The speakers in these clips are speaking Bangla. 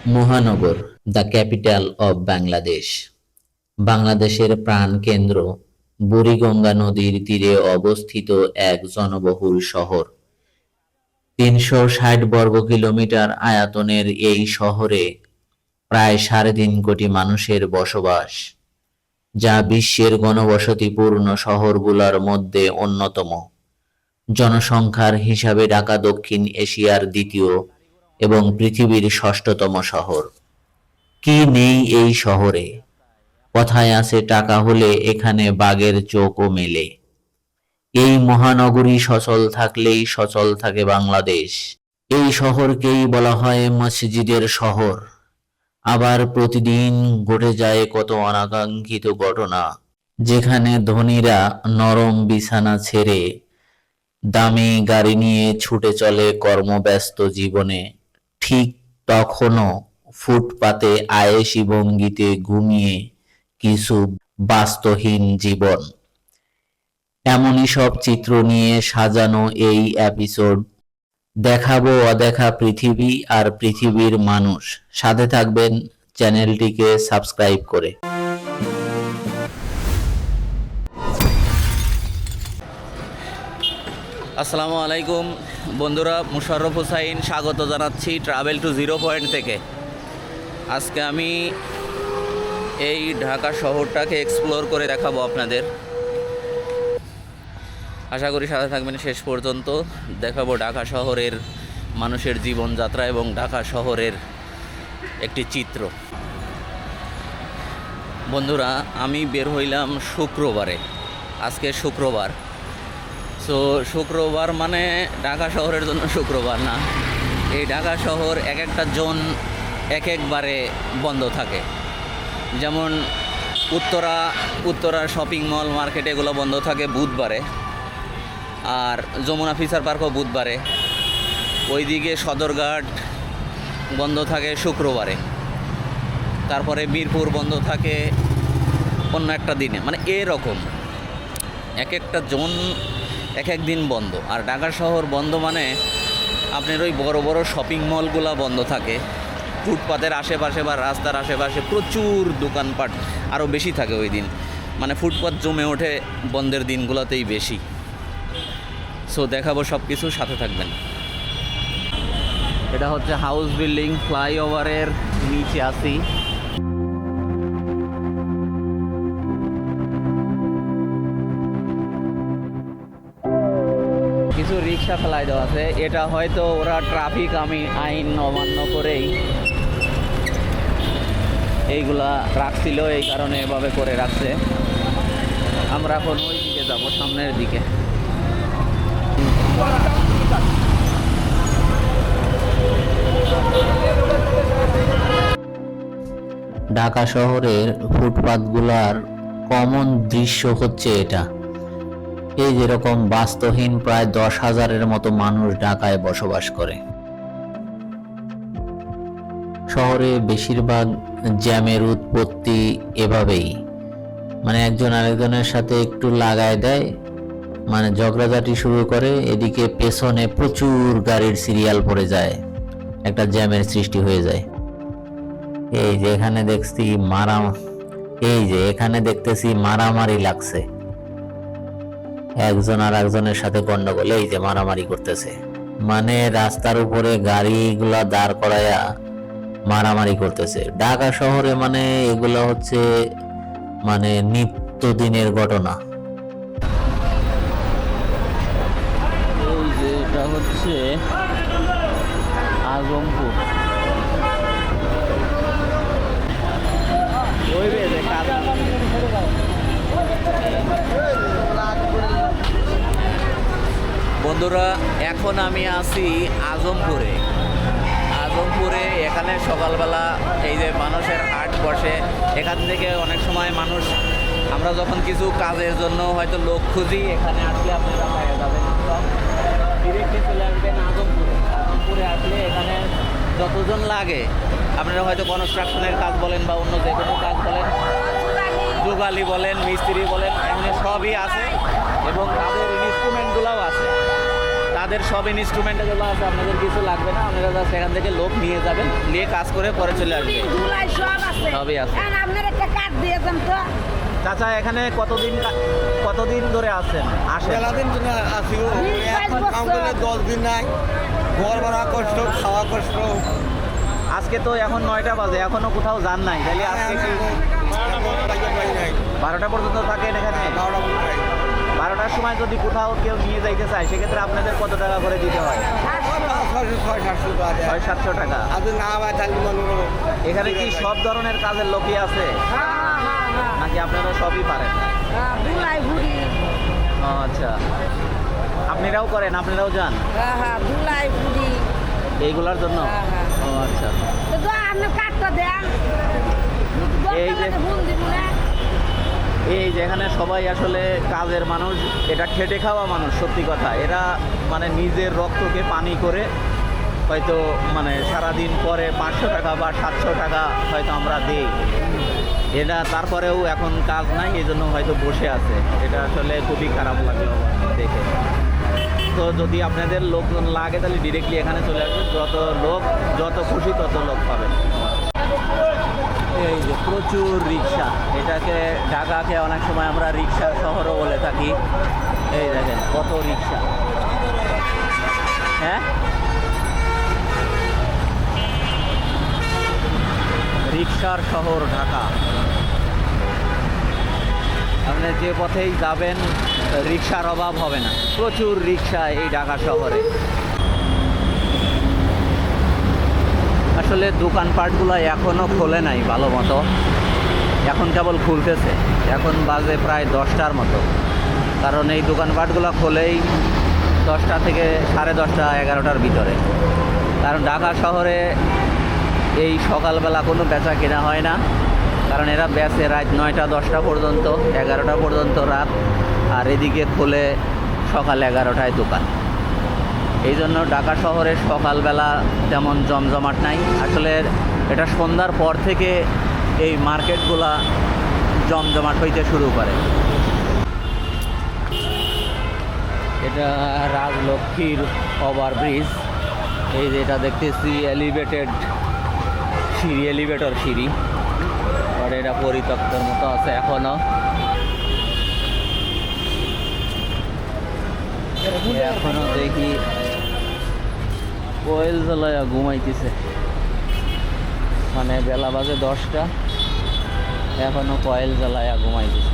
মহানগর, দ্য ক্যাপিটাল অব বাংলাদেশ। বাংলাদেশের প্রাণকেন্দ্র, বুড়িগঙ্গা নদীর তীরে অবস্থিত এক জনবহুল শহর। ৩৬০ বর্গ কিলোমিটার আয়তনের এই শহরে প্রায় ৩.৫ কোটি মানুষের বসবাস, যা বিশ্বের ঘনবসতিপূর্ণ শহরগুলোর মধ্যে অন্যতম। জনসংখ্যার হিসাবে ঢাকা দক্ষিণ এশিয়ার দ্বিতীয় এবং পৃথিবীর ষষ্ঠতম শহর। কি নেই এই শহরে? কথায় আছে টাকা হলে এখানে বাঘের চোখও মেলে। এই মহানগরী সচল থাকলেই সচল থাকে বাংলাদেশ। এই শহরকেই বলা হয় মসজিদের শহর। আবার প্রতিদিন ঘটে যায় কত অনাকাঙ্ক্ষিত ঘটনা, যেখানে ধনীরা নরম বিছানা ছেড়ে দামি গাড়ি নিয়ে ছুটে চলে কর্মব্যস্ত জীবনে, ঠিক তখনও ফুটপাতে আয়েশি ভঙ্গিতে ঘুমিয়ে কিছু বাস্তুহীন জীবন। এমনই সব চিত্র নিয়ে সাজানো এই এপিসোড। দেখাবো অদেখা পৃথিবী আর পৃথিবীর মানুষ। সাথে থাকবেন চ্যানেলটিকে সাবস্ক্রাইব করে। আসসালামু আলাইকুম বন্ধুরা, মুশাররফ হোসাইন স্বাগত জানাচ্ছি ট্রাভেল টু জিরো পয়েন্ট থেকে। আজকে আমি এই ঢাকা শহরটাকে এক্সপ্লোর করে দেখাবো আপনাদের। আশা করি সাথে থাকবেন শেষ পর্যন্ত। দেখাবো ঢাকা শহরের মানুষের জীবনযাত্রা এবং ঢাকা শহরের একটি চিত্র। বন্ধুরা, আমি বের হইলাম শুক্রবারে। আজকে শুক্রবার। সো শুক্রবার মানে ঢাকা শহরের জন্য শুক্রবার না। এই ঢাকা শহর এক একটা জোন এক একবারে বন্ধ থাকে। যেমন উত্তরা শপিং মল, মার্কেট এগুলো বন্ধ থাকে বুধবারে, আর যমুনা ফিচার পার্কও বুধবারে। ওইদিকে সদরঘাট বন্ধ থাকে শুক্রবারে। তারপরে মিরপুর বন্ধ থাকে অন্য একটা দিনে। মানে এরকম এক একটা জোন এক এক দিন বন্ধ। আর ঢাকা শহর বন্ধ মানে আপনার ওই বড় বড় শপিং মলগুলো বন্ধ থাকে। ফুটপাতের আশেপাশে বা রাস্তার আশেপাশে প্রচুর দোকানপাট আরও বেশি থাকে ওই দিন। মানে ফুটপাত জমে ওঠে বন্ধের দিনগুলোতেই বেশি। সো দেখাবো সব কিছু, সাথে থাকবেন। এটা হচ্ছে হাউস বিল্ডিং, ফ্লাইওভারের নিচে আছি। কিছু রিক্সা ফেলাই দেওয়া আছে। এটা হয়তো ওরা ট্রাফিক আইন অমান্য করেই এইগুলা রাখছিল, এই কারণে এভাবে করে রাখছে। আমরা এখন ওই দিকে যাবো, সামনের দিকে। ঢাকা শহরের ফুটপাতগুলার কমন দৃশ্য হচ্ছে এটা। এই যেরকম বাস্তুহীন প্রায় 10,000-এর মতো মানুষ ঢাকায় বসবাস করে। শহরে বেশিরভাগ জ্যামের উৎপত্তি এভাবেই, মানে একজন আরেকজনের সাথে একটু লাগায় দেয়, মানে ঝগড়াঝাটি শুরু করে, এদিকে পেছনে প্রচুর গাড়ির সিরিয়াল পড়ে যায়, একটা জ্যামের সৃষ্টি হয়ে যায়। এই যে এখানে দেখতেছি মারামারি লাগছে, একজন আর একজনের সাথে গন্ডগোল, এই যে মারামারি করতেছে। মানে রাস্তার উপরে গাড়িগুলা দাঁড় করায়া মারামারি করতেছে। ঢাকা শহরে মানে এগুলা হচ্ছে মানে নিত্যদিনের ঘটনা। এই যে এটা হচ্ছে আজমপুর। বন্ধুরা, এখন আমি আছি আজমপুরে। এখানে সকালবেলা এই যে মানুষের হাট বসে। এখান থেকে অনেক সময় মানুষ, আমরা যখন কিছু কাজের জন্য হয়তো লোক খুঁজি, এখানে আসলে আপনারা পেয়ে যাবেন। ডিরেক্টলি চলে আসবেন আজমপুরে আসলে এখানে যতজন লাগে, আপনারা হয়তো কনস্ট্রাকশনের কাজ বলেন বা অন্য যে কোনো কাজ বলেন, যোগালি বলেন, মিস্ত্রি বলেন, এখানে সবই আছে এবং তাদের ইনস্ট্রুমেন্টগুলোও আছে। তাদের সব ইনস্ট্রুমেন্ট যেগুলো আছে আপনাদের কিছু লাগবে না, আপনারা জাস্ট এখান থেকে লোক নিয়ে যাবেন, নিয়ে কাজ করে পরে চলে আসবে। ধুলাই সব আছে। সবই আছে। আর আপনার একটা কার্ড দিয়ে দেন তো। চাচা এখানে কতদিন ধরে আছেন? আসেন। মেলাদিন আসি গো, এখন কাম করে 10 দিন নাই, ঘর ভাড়া কষ্ট, খাওয়া কষ্ট। আজকে তো এখন 9টা বাজে, এখনো কোথাও যান নাই, তাহলে আজকে কি 12টা পর্যন্ত থাকেন এখানে? 12টার সময় যদি কোথাও কেউ নিয়ে যাইতে চায় সেক্ষেত্রে আপনাদের কত টাকা করে দিতে হয়? 600-700 টাকা। এখানে কি সব ধরনের কাজের লোকই আছে নাকি আপনারা সবই পারেন? ধুলাই ভুড়ি। ও আচ্ছা, আপনারাও করেন, আপনারাও যান ধুলাই ভুড়ি এইগুলার জন্য? ও আচ্ছা। তো আপনি কার্ডটা দেন। এই যে ফোন দিব না। এই যেখানে সবাই আসলে কাজের মানুষ, এটা খেটে খাওয়া মানুষ, সত্যি কথা। এরা মানে নিজের রক্তকে পানি করে হয়তো মানে সারাদিন পরে 500 টাকা বা 700 টাকা হয়তো আমরা দিই। এটা তারপরেও এখন কাজ নাই, এই জন্য হয়তো বসে আছে। এটা আসলে খুবই খারাপ লাগলো আমার দেখে। তো যদি আপনাদের লোক লাগে তাহলে ডিরেক্টলি এখানে চলে আসবেন, যত খুশি তত লোক পাবেন। এই যে প্রচুর রিক্সা, এটাকে ঢাকাকে অনেক সময় আমরা রিক্সার শহরও বলে থাকি। এই দেখেন কত রিক্সা। হ্যাঁ, রিক্সার শহর ঢাকা। আপনি যে পথেই যাবেন রিক্সার অভাব হবে না, প্রচুর রিক্সা এই ঢাকা শহরে। আসলে দোকানপাটগুলো এখনও খোলে নাই ভালো মতো, এখন কেবল খুলতেছে। এখন বাজে প্রায় 10টার মতো, কারণ এই দোকানপাটগুলো খোলেই 10টা থেকে 10:30, 11টার ভিতরে। কারণ ঢাকা শহরে এই সকালবেলা কোনো বেচা কেনা হয় না, কারণ এরা বেচে রাত 9টা 10টা পর্যন্ত, 11টা পর্যন্ত রাত, আর এদিকে খোলে সকাল 11টায় দোকান। এই জন্য ঢাকা শহরে সকালবেলা তেমন জমজমাট নাই। আসলে এটা সন্ধ্যার পর থেকে এই মার্কেটগুলা জমজমাট হইতে শুরু করে। এটা রাজলক্ষ্মীর ওভারব্রিজ। এই যে এটা দেখতেছি এলিভেটর সিঁড়ি, আর এটা পরিত্যক্তর মতো আছে এখনো। এখনো দেখি কোয়েল জ্বালায়া ঘুমাইতেছে, মানে বেলা বাজে 10টা, এখনো কয়েল জ্বালায়া ঘুমাইতেছে।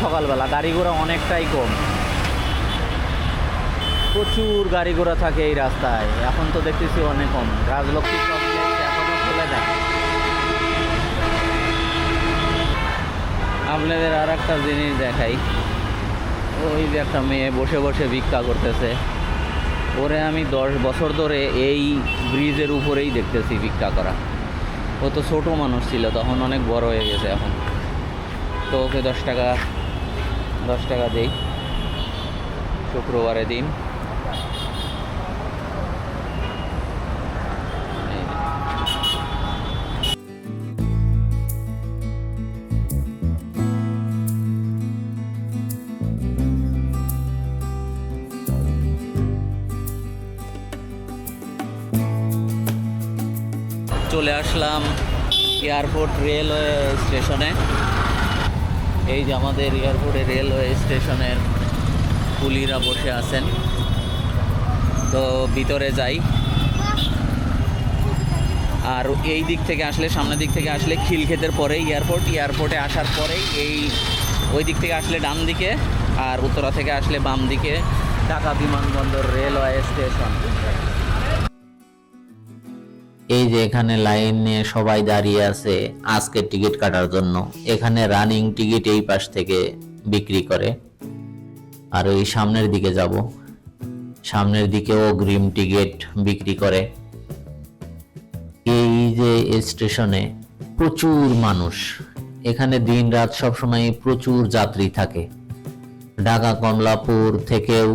সকালবেলা গাড়ি ঘোড়া অনেকটাই কম, প্রচুর গাড়ি ঘোড়া থাকে এই রাস্তায়। এখন তো দেখতেছি অনেক কম। রাজলক্ষ্মী কমপ্লেক্স এখনো খুলে দেয়। আপনাদের আর একটা জিনিস দেখাই, ওই যে একটা মেয়ে বসে বসে ভিক্ষা করতেছে। ওরে আমি 10 বছর ধরে এই ব্রিজের উপরেই দেখতেছি ভিক্ষা করা। ও তো ছোটো মানুষ ছিল তখন, অনেক বড় হয়ে গেছে এখন। তো ওকে 10 টাকা দেই শুক্রবারে দিন। চলে আসলাম এয়ারপোর্ট রেলওয়ে স্টেশনে। এই যে আমাদের এয়ারপোর্টের রেলওয়ে স্টেশনের কুলিরা বসে আছেন। তো ভিতরে যাই, আর এই দিক থেকে আসলে, সামনের দিক থেকে আসলে খিলক্ষেতের পরেই এয়ারপোর্টে আসার পরেই ওই দিক থেকে আসলে ডান দিকে, আর উত্তরা থেকে আসলে বাম দিকে ঢাকা বিমানবন্দর রেলওয়ে স্টেশন। এই যে এখানে লাইন নিয়ে সবাই দাঁড়িয়ে আছে আজকে টিকিট কাটার জন্য। এখানে রানিং টিকিট এই পাশ থেকে বিক্রি করে, আর ওই সামনের দিকে যাব, সামনের দিকে অগ্রিম টিকিট বিক্রি করে। এই যে স্টেশনে প্রচুর মানুষ, এখানে দিন রাত সবসময় প্রচুর যাত্রী থাকে। ঢাকা কমলাপুর থেকেও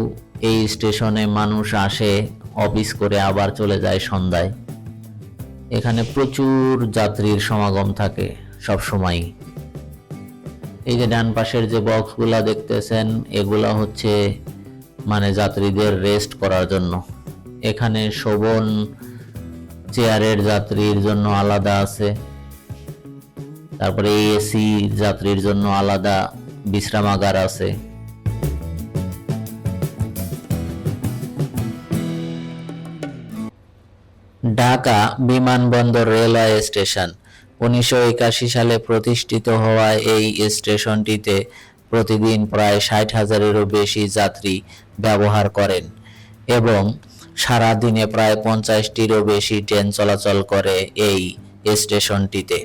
এই স্টেশনে মানুষ আসে, অফিস করে আবার চলে যায় সন্ধ্যায়। এখানে প্রচুর যাত্রীর সমাগম থাকে সব সময়। এই যে ডান পাশের যে বক্সগুলা দেখতেছেন, এগুলা হচ্ছে মানে যাত্রীদের রেস্ট করার জন্য। এখানে শোভন চেয়ারের যাত্রীর জন্য আলাদা আছে, তারপরে এসি যাত্রীর জন্য আলাদা বিশ্রামাগার আছে। ঢাকা বিমানবন্দর রেলওয়ে স্টেশন 1981 সালে প্রতিষ্ঠিত হওয়া এই স্টেশনটিতে প্রতিদিন প্রায় 60,000-এরও বেশি যাত্রী ব্যবহার করেন এবং সারা দিনে প্রায় 50টিরও বেশি ট্রেন চলাচল করে এই স্টেশনটিতে।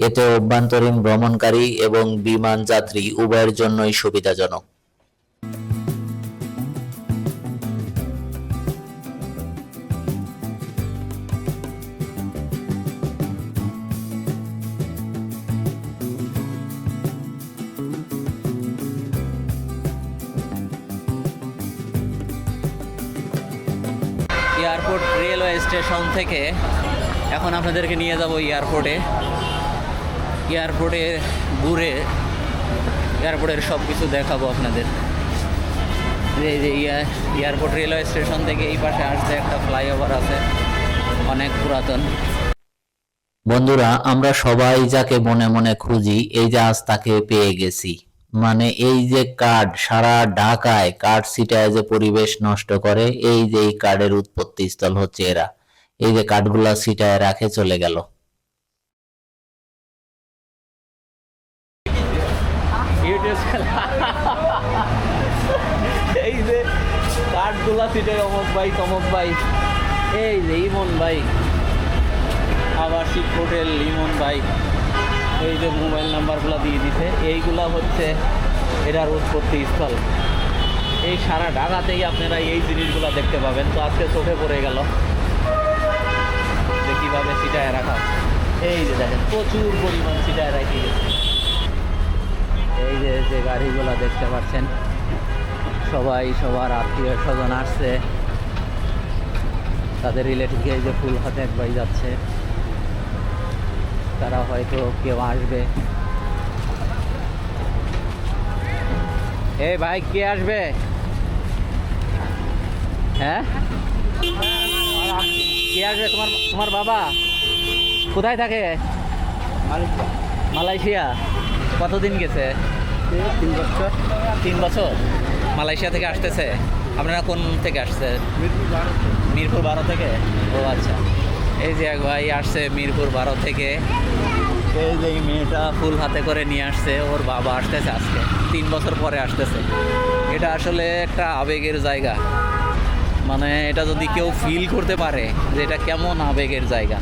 এতে অভ্যন্তরীণ ভ্রমণকারী এবং বিমান যাত্রী উভয়ের জন্যই সুবিধাজনক। এয়ারপোর্ট রেলওয়ে স্টেশন থেকে এখন আপনাদেরকে নিয়ে যাব এয়ারপোর্টে। এয়ারপোর্টে ঘুরে এয়ারপোর্টের সব কিছু দেখাবো আপনাদের। এই যে এয়ারপোর্ট রেলওয়ে স্টেশন থেকে এই পাশে আসছে একটা ফ্লাইওভার আছে, অনেক পুরাতন। বন্ধুরা, আমরা সবাই যাকে মনে মনে খুঁজি, এই যে আজ তাকে পেয়ে গেছি। মানে এই যে কার্ড, সারা ঢাকায় কার্ড ছিটায় যে পরিবেশ নষ্ট করে, এই যে এই কার্ডের উৎপত্তি স্থল হচ্ছে এরা। এই যে কার্ডগুলা ছিটায় রাখে, চলে গেল। এই যে কার্ডগুলা সিটে অমক ভাই তমক ভাই, এই যে ইমন ভাই, আবাসিক হোটেল ইমন ভাই, এই যে মোবাইল নাম্বারগুলো দিয়ে দিছে, এইগুলা হচ্ছে এটার উৎপত্তি স্থল। এই সারা ঢাকাতেই আপনারা এই জিনিসগুলো দেখতে পাবেন। তো আজকে চোখে পড়ে গেল যে কীভাবে সিটায় রাখা। এই যে দেখেন প্রচুর পরিমাণ সিটায় রাখি গেছে। এই যে যে গাড়িগুলো দেখতে পাচ্ছেন, সবাই সবার আত্মীয় স্বজন আসছে, তাদের রিলেটিভকে এই যে ফুল হাতে এক ভাই যাচ্ছে, তারা হয়তো কেউ আসবে। এই ভাই কে আসবে? হ্যাঁ কে আসবে? তোমার বাবা কোথায় থাকে? মালয়েশিয়া। কতদিন গেছে? 3 বছর। 3 বছর মালয়েশিয়া থেকে আসতেছে। আপনারা কোন থেকে আসছে? মিরপুর 12 থেকে। ও আচ্ছা। এই যে এক ভাই আসছে মিরপুর 12 থেকে। এই যে এই মেয়েটা ফুল হাতে করে নিয়ে আসছে, ওর বাবা আসতেছে আজকে, 3 বছর পরে আসতেছে। এটা আসলে একটা আবেগের জায়গা। মানে এটা যদি কেউ ফিল করতে পারে যে এটা কেমন আবেগের জায়গা,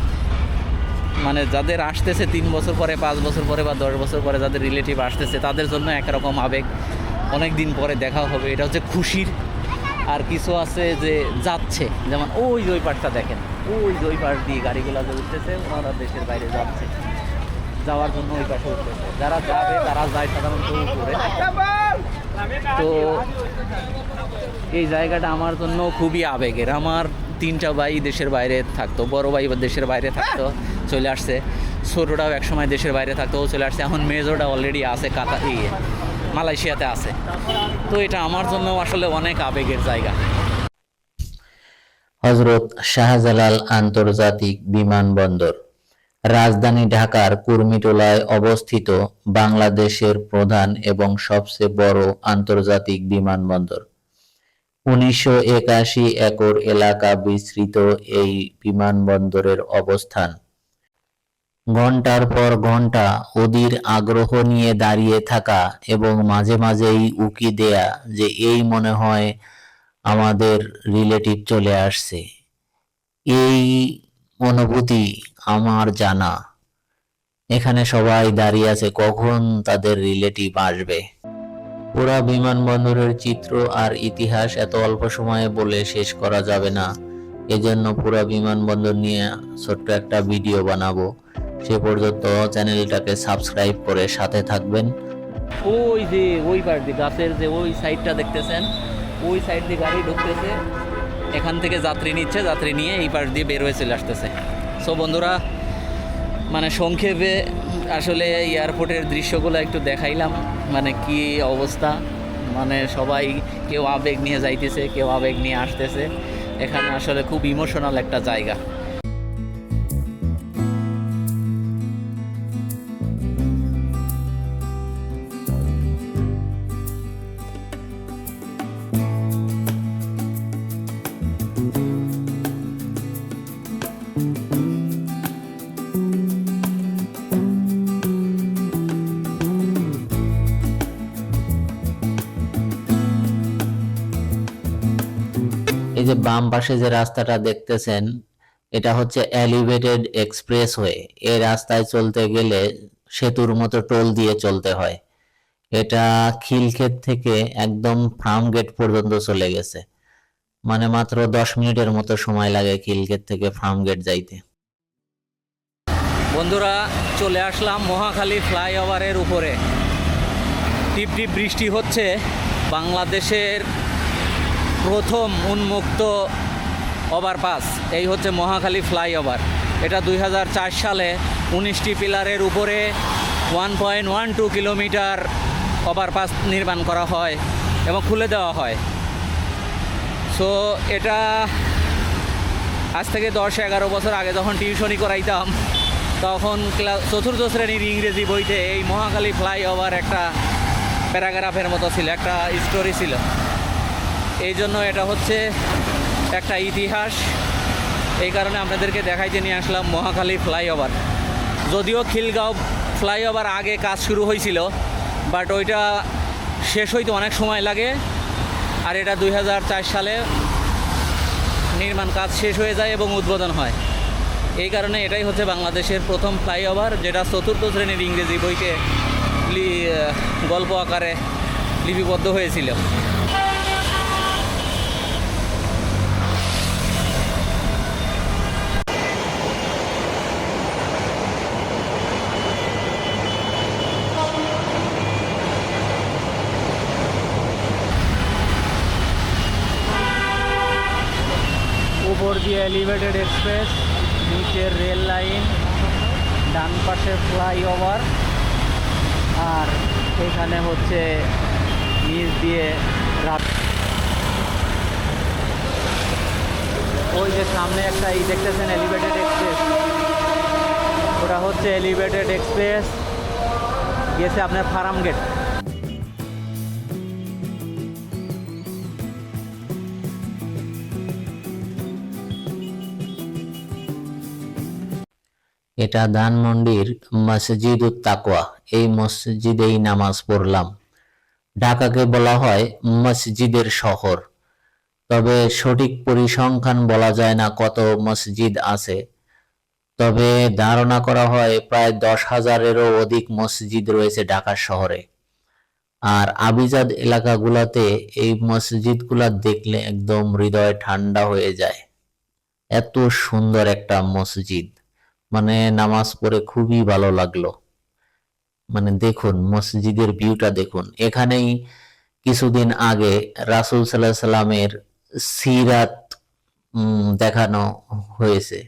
মানে যাদের আসতেছে 3 বছর পরে, 5 বছর পরে বা 10 বছর পরে যাদের রিলেটিভ আসতেছে, তাদের জন্য একরকম আবেগ। অনেক দিন পরে দেখা হবে, এটা হচ্ছে খুশির। আর কিছু আছে যে যাচ্ছে, যেমন ওই পাশটা দেখেন, ওই পাশ দিয়ে গাড়িগুলো যে উঠতেছে, ওনারা দেশের বাইরে যাচ্ছে, যাওয়ার জন্য ওই পাশে উঠতেছে। যারা যাবে তারা যায় সাধারণত উপরে। তো এই জায়গাটা আমার জন্য খুবই আবেগের। আমার 3টা ভাই দেশের বাইরে থাকতো, বড় ভাই দেশের বাইরে থাকতো, চলে আসছে। ছোটোটাও একসময় দেশের বাইরে থাকতো, ও চলে আসছে। এখন মেজোটা অলরেডি আছে মালয়েশিয়াতে আছে। তো এটা আমার জন্য আসলে অনেক আবেগের জায়গা। হযরত শাহজালাল আন্তর্জাতিক বিমানবন্দর রাজধানী ঢাকার কুর্মিটোলায় অবস্থিত বাংলাদেশের প্রধান এবং সবচেয়ে বড় আন্তর্জাতিক বিমানবন্দর। 1981 একর এলাকা বিস্তৃত এই বিমানবন্দরের অবস্থান। ঘন্টার পর ঘন্টা অধীর আগ্রহ নিয়ে দাঁড়িয়ে থাকা এবং মাঝে মাঝেই উকি দেয়া যে এই মনে হয় আমাদের রিলেটিভ চলে আসছে, এই অনুভূতি আমার জানা। এখানে সবাই দাঁড়িয়ে আছে কখন তাদের রিলেটিভ আসবে। পুরা বিমানবন্দরের চিত্র আর ইতিহাস এত অল্প সময়ে বলে শেষ করা যাবে না। এজন্য পুরা বিমানবন্দর নিয়ে ছোট্ট একটা ভিডিও বানাবো। সে পর্যন্ত চ্যানেলটাকে সাবস্ক্রাইব করে সাথে থাকবেন। ওই যে ওই পাশ দিয়ে গাছের যে ওই সাইডটা দেখতেছেন, ওই সাইড দিয়ে গাড়ি ঢুকতেছে, এখান থেকে যাত্রী নিচ্ছে, যাত্রী নিয়ে এই পাশ দিয়ে বের হয়ে চলে আসতেছে। সো বন্ধুরা, মানে সংক্ষেপে আসলে এয়ারপোর্টের দৃশ্যগুলো একটু দেখাইলাম, মানে কি অবস্থা। মানে সবাই কেউ আবেগ নিয়ে যাইতেছে, কেউ আবেগ নিয়ে আসতেছে। এখানে আসলে খুব ইমোশনাল একটা জায়গা। এই যে বাম পাশে যে রাস্তাটা দেখতেছেন, এটা হচ্ছে এলিভেটেড এক্সপ্রেসওয়ে। এই রাস্তায় চলতে গেলে সেতুর মতো টোল দিয়ে চলতে হয়। এটা খিলক্ষেত থেকে একদম ফার্ম গেট পর্যন্ত চলে গেছে, মানে মাত্র 10 মিনিটের মতো সময় লাগে খিলক্ষেত থেকে ফার্ম গেট যাইতে। বন্ধুরা, চলে আসলাম মহাখালী ফ্লাইওভারের উপরে। টিপ টিপ বৃষ্টি হচ্ছে। বাংলাদেশের প্রথম উন্মুক্ত ওভারপাস এই হচ্ছে মহাখালী ফ্লাইওভার। এটা 2004 সালে 19টি পিলারের উপরে 1.12 কিলোমিটার ওভারপাস নির্মাণ করা হয় এবং খুলে দেওয়া হয়। সো এটা আজ থেকে 10-11 বছর আগে যখন টিউশনি করাইতাম, তখন ক্লাস 4th শ্রেণীর ইংরেজি বইতে এই মহাখালী ফ্লাইওভার একটা প্যারাগ্রাফের মতো ছিল, একটা স্টোরি ছিল। এই জন্য এটা হচ্ছে একটা ইতিহাস। এই কারণে আপনাদেরকে দেখাইতে নিয়ে আসলাম মহাখালী ফ্লাইওভার। যদিও খিলগাঁও ফ্লাইওভার আগে কাজ শুরু হয়েছিল, বাট ওইটা শেষ হইতে অনেক সময় লাগে। আর এটা 2004 সালে নির্মাণ কাজ শেষ হয়ে যায় এবং উদ্বোধন হয়। এই কারণে এটাই হচ্ছে বাংলাদেশের প্রথম ফ্লাইওভার, যেটা 4th শ্রেণীর ইংরেজি বইতে গল্প আকারে লিপিবদ্ধ হয়েছিল। উপর দিয়ে এলিভেটেড এক্সপ্রেস, নিচের রেল লাইন, ডান পাশে ফ্লাইওভার, আর এখানে হচ্ছে নিচ দিয়ে রাত। ওই যে সামনে একটা দেখতেছেন এলিভেটেড এক্সপ্রেস, ওটা হচ্ছে এলিভেটেড এক্সপ্রেস, গেছে আপনার ফার্ম গেট। এটা ধানমন্ডির মসজিদুত তাকওয়া। এই মসজিদেই নামাজ পড়লাম। ঢাকাকে বলা হয় মসজিদের শহর, তবে সঠিক পরিসংখ্যান বলা যায় না কত মসজিদ আছে। তবে ধারণা করা হয় প্রায় 10,000-এরও অধিক মসজিদ রয়েছে ঢাকা শহরে। আর আবিজাদ এলাকাগুলোতে এই মসজিদগুলা দেখলে একদম হৃদয় ঠান্ডা হয়ে যায়। এত সুন্দর একটা মসজিদ, মানে নামাজ পড়ে খুবই ভালো লাগলো। মানে দেখুন মসজিদের ভিউটা দেখুন। এখানেই কিছুদিন আগে রাসূল সাল্লাল্লাহু আলাইহি সাল্লামের সিরাত দেখানো হয়েছে।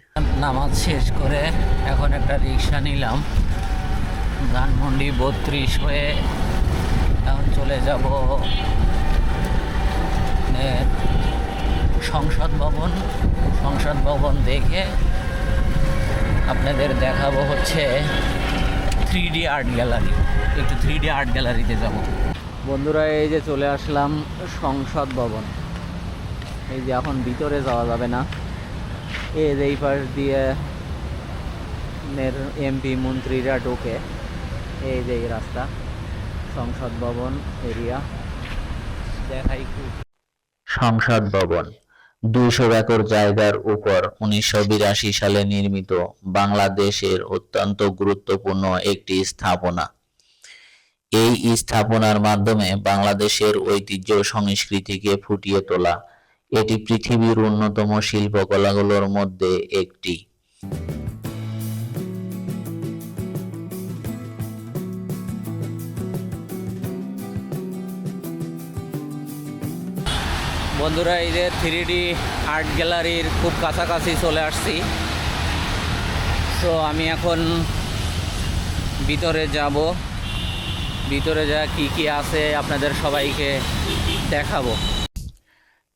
নামাজ শেষ করে এখন একটা রিক্সা নিলাম, ধানমন্ডি 32 হয়ে এখন চলে যাব সংসদ ভবন। সংসদ ভবন দেখে আপনাদের দেখাবো হচ্ছে 3D আর্ট গ্যালারি। একটু 3D আর্ট গ্যালারিতে যাব। বন্ধুরা, এই যে চলে আসলাম সংসদ ভবন। এই যে এখন ভিতরে যাওয়া যাবে না, এই পাশ দিয়ে এমপি মন্ত্রীরা ঢোকে। এই যে এই রাস্তা, সংসদ ভবন এরিয়া দেখাই। সংসদ ভবন 200 একর জায়গার উপর 1982 সালে নির্মিত বাংলাদেশের অত্যন্ত গুরুত্বপূর্ণ একটি স্থাপনা। এই স্থাপনার মাধ্যমে বাংলাদেশের ঐতিহ্য সংস্কৃতিকে ফুটিয়ে তোলা। এটি পৃথিবীর অন্যতম শিল্পকলাগুলোর মধ্যে একটি। বন্ধুরা, এই যে 3D আর্ট গ্যালারির খুব কাছাকাছি চলে আসছি। সো আমি এখন ভিতরে যাব। ভিতরে যা কি কি আছে আপনাদের সবাইকে দেখাবো।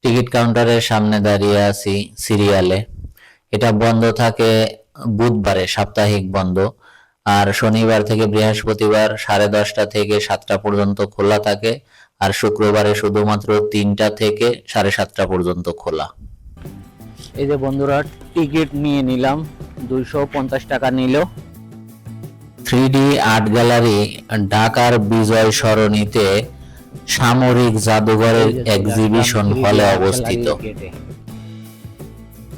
টিকিট কাউন্টারের সামনে দাঁড়িয়ে আছি সিরিয়ালে। এটা বন্ধ থাকে বুধবারে, সাপ্তাহিক বন্ধ, আর শনিবার থেকে বৃহস্পতিবার 10:30 থেকে 7টা পর্যন্ত খোলা থাকে, আর শুক্রবারে শুধুমাত্র 3টা থেকে 7:30 পর্যন্ত খোলা। এই যে বন্ধুরা টিকিট নিয়ে নিলাম, 250 টাকা নিল। 3D আর্ট গ্যালারি ঢাকার বিজয় সরণিতে সামরিক জাদুঘরের এক্সিবিশন হলে অবস্থিত।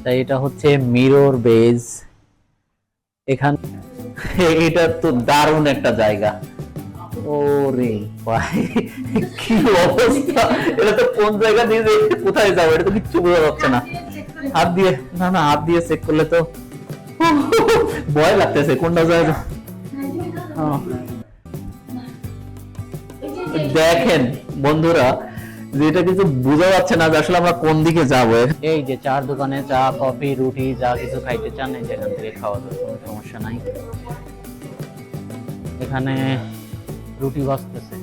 তাই এটা হচ্ছে মিরর বেজ। এখান এটা তো দারুণ একটা জায়গা। ওরে ভাই কি অবস্থা, এটা তো কোন জায়গা দিয়ে যে কোথায় যাবো এটা তো কিচ্ছু বোঝা যাচ্ছে না। হাত দিয়ে হাত দিয়ে চেক করলে তো ভয় লাগতেছে কোনটা জায়গা। দেখেন বন্ধুরা, যেটা কিছু বোঝা যাচ্ছে না যে আসলে আমরা কোন দিকে যাবো। এই যে চার দোকানে চা কফি রুটি যা কিছু খাইতে চান এই যেখান থেকে খাওয়া যাবে, কোনো সমস্যা নাই। এখানে রুটি ভাজতেছে।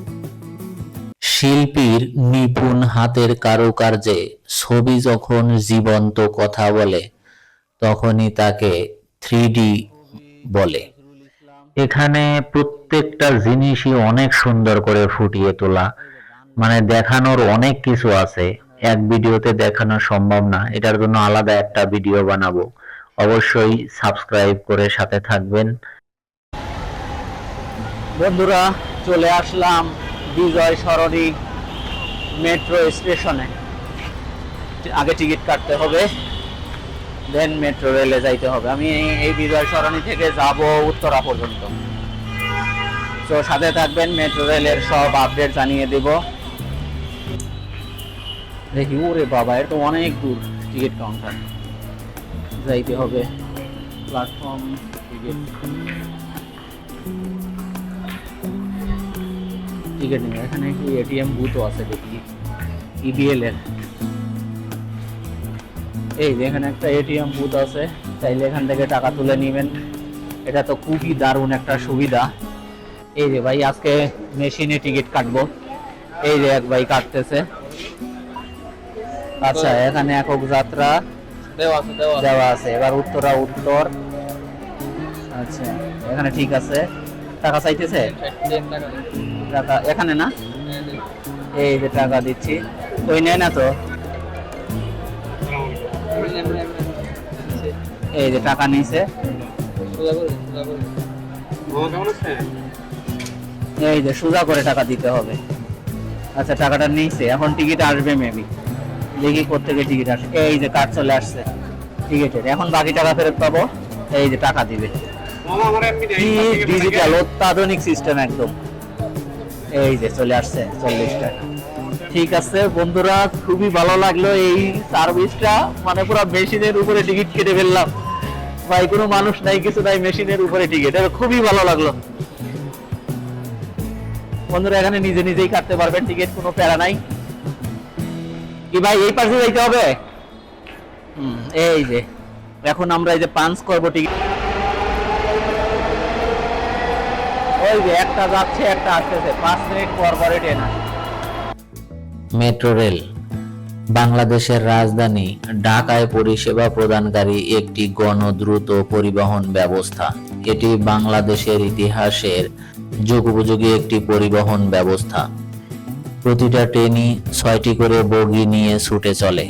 শিল্পীর নিপুণ হাতের কারুকার্যে ছবি যখন জীবন্ত কথা বলে তখনই তাকে 3D বলে। এখানে প্রত্যেকটা জিনিসই অনেক সুন্দর করে ফুটিয়ে তোলা, মানে দেখানোর অনেক কিছু আছে, এক ভিডিওতে দেখানো সম্ভব না। এটার জন্য আলাদা একটা ভিডিও বানাবো, অবশ্যই সাবস্ক্রাইব করে সাথে থাকবেন। বন্ধুরা চলে আসলাম বিজয় সরণি মেট্রো স্টেশনে। আগে টিকিট কাটতে হবে, দেন মেট্রো রেলে যাইতে হবে। আমি এই বিজয় সরণি থেকে যাব উত্তরা পর্যন্ত। তো সাথে থাকবেন, মেট্রো রেলের সব আপডেট জানিয়ে দেব। দেখি ওরে বাবা, এটা তো অনেক দূর টিকিট কাউন্টার, যাইতে হবে প্ল্যাটফর্ম টিকিট নেই। এখানে কি এটিএম বুথও আছে দেখি, ইবিএল এর। এই যে এখানে একটা এটিএম বুথ আছে, চাইলে এখান থেকে টাকা তুলে নেবেন। এটা তো খুবই দারুণ একটা সুবিধা। এই যে ভাই আজকে মেশিনে টিকিট কাটবো, এই যে এক ভাই কাটতেছে। আচ্ছা এখানে একক যাত্রা দেওয়া আছে, এবার উত্তরা উত্তর। আচ্ছা এখানে ঠিক আছে, টাকা চাইতেছে, টাকা এখানে না, এই যে টাকা দিচ্ছি। ওই নেয় না তো, এই যে টাকা নিছে, এই যে সোজা করে টাকা দিতে হবে। আচ্ছা টাকাটা নিছে, এখন টিকিট আসবে মেবি, দেখি কোত্থেকে টিকিট আসে। এই যে কার্ড চলে আসছে টিকিটের, এখন বাকি টাকা ফেরত পাবো। এই যে টাকা দিবে, ডিজিটাল অত্যাধুনিক সিস্টেম একদম। এই যে চলে আসছে 40 টাকা। ঠিক আছে বন্ধুরা, খুবই ভালো লাগলো এই সার্ভিসটা, মানে পুরো মেশিনের উপরে টিকিট কেটে ফেললাম ভাই, কোনো মানুষ নাই কিছু নাই, মেশিনের উপরে টিকিট, এটা খুবই ভালো লাগলো। বন্ধুরা এখানে নিজে নিজেই কাটতে পারবেন টিকিট, কোনো প্যারা নাই। কি ভাই এই পাশে যাইতে হবে? এই যে এখন আমরা এই যে পাঞ্চ করবো টিকিট। ওই যে একটা যাচ্ছে একটা আসতেছে, 5 মিনিট পর পরে ট্রেন আসে। মেট্রো রেল বাংলাদেশের রাজধানী ঢাকায় পরিষেবা প্রদানকারী একটি গণদ্রুত পরিবহন ব্যবস্থা। এটি বাংলাদেশের ইতিহাসের যুগোপযোগী একটি পরিবহন ব্যবস্থা। প্রতিটা ট্রেনই 6টি করে বগি নিয়ে ছুটে চলে।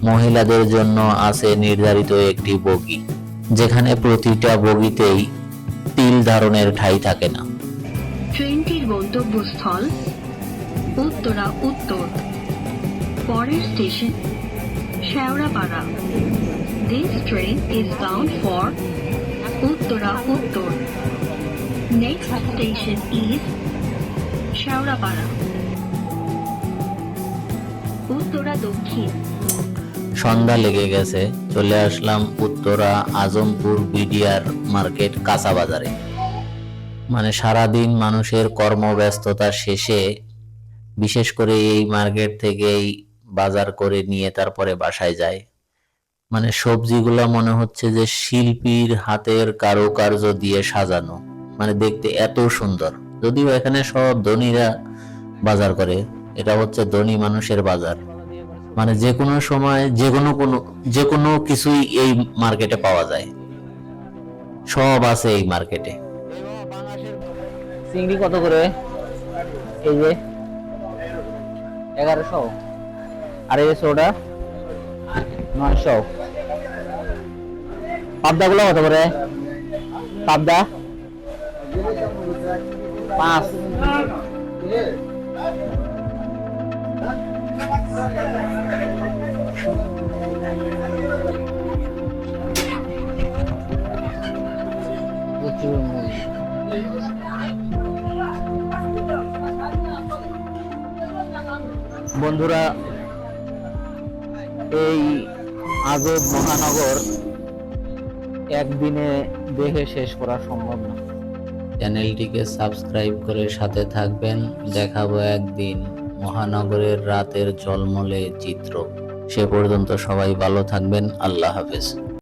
মহিলাদের জন্য আছে নির্ধারিত একটি বগি, যেখানে প্রতিটা বগিতেই তিল ধারণের ঠাঁই থাকে না। ট্রেনটির গন্তব্যস্থল উত্তরা উত্তর, পরের station Shewrapara. This train is bound for Uttara উত্তর. Next station is Shewrapara. Uttara দক্ষিণ। সন্ধ্যা লেগে গেছে, চলে আসলাম উত্তরা আজমপুর বিডিআর মার্কেট কাঁচা বাজারে। মানে সারাদিন মানুষের কর্মব্যস্ততা শেষে বিশেষ করে এই মার্কেট থেকেই বাজার করে নিয়ে তারপরে বাসায় যায়। মানে সবজিগুলো মনে হচ্ছে যে শিল্পীর হাতের কারুকার্য দিয়ে সাজানো, মানে দেখতে এত সুন্দর। যদিও এখানে সব ধনীরা বাজার করে, এটা হচ্ছে ধনী মানুষের বাজার। মানে যে কোনো সময় যে কোনো কিছুই এই মার্কেটে পাওয়া যায়, সব আছে এই মার্কেটে। চিংড়ি কত করে? এই যে 1100, আর এই সোডা 900। পাবদা গুলো কত করে? পাবদা 5। বন্ধুরা, এই আজব মহানগর একদিনে দেখে শেষ করা সম্ভব না। চ্যানেলটিকে সাবস্ক্রাইব করে সাথে থাকবেন। দেখাবো একদিন মহানগরের রাতের ঝলমলে চিত্র। সে পর্যন্ত সবাই ভালো থাকবেন। আল্লাহ হাফেজ।